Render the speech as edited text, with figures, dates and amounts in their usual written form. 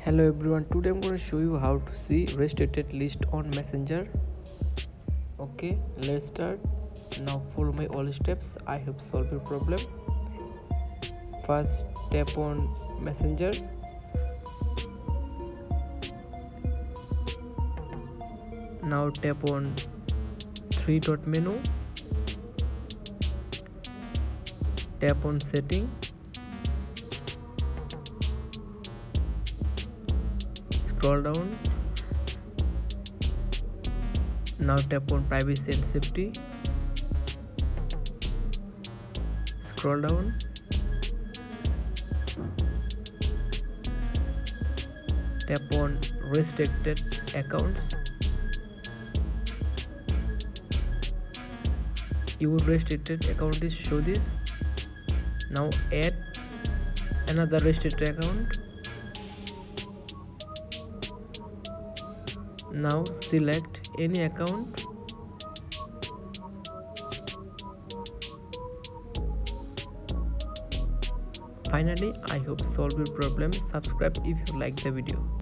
Hello everyone, today I'm going to show you how to see restricted list on Messenger. Okay, let's start. Now follow my all steps. I have solved your problem. First, tap on Messenger. Now tap on three dot menu. Tap on setting. Scroll down. Now tap on privacy and safety. Scroll down. Tap on restricted accounts. Your restricted account is show this. Now add another restricted account. Now select any account. Finally, I hope solve your problem. Subscribe if you like the video.